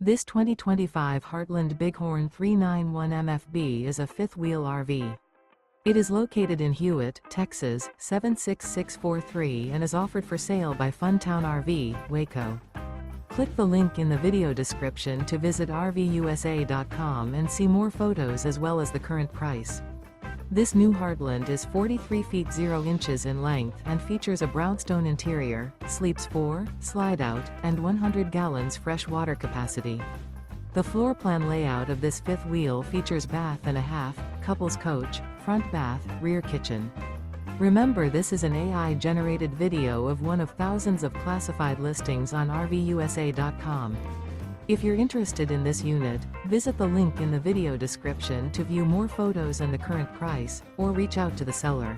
This 2025 Heartland Bighorn 391 MFB is a fifth-wheel RV. It is located in Hewitt, Texas, 76643 and is offered for sale by Funtown RV, Waco. Click the link in the video description to visit RVUSA.com and see more photos as well as the current price. This new Heartland is 43 feet 0 inches in length and features a brownstone interior, sleeps 4, slide-out, and 100 gallons fresh water capacity. The floor plan layout of this fifth wheel features bath and a half, couples coach, front bath, rear kitchen. Remember, this is an AI-generated video of one of thousands of classified listings on RVUSA.com. If you're interested in this unit, visit the link in the video description to view more photos and the current price, or reach out to the seller.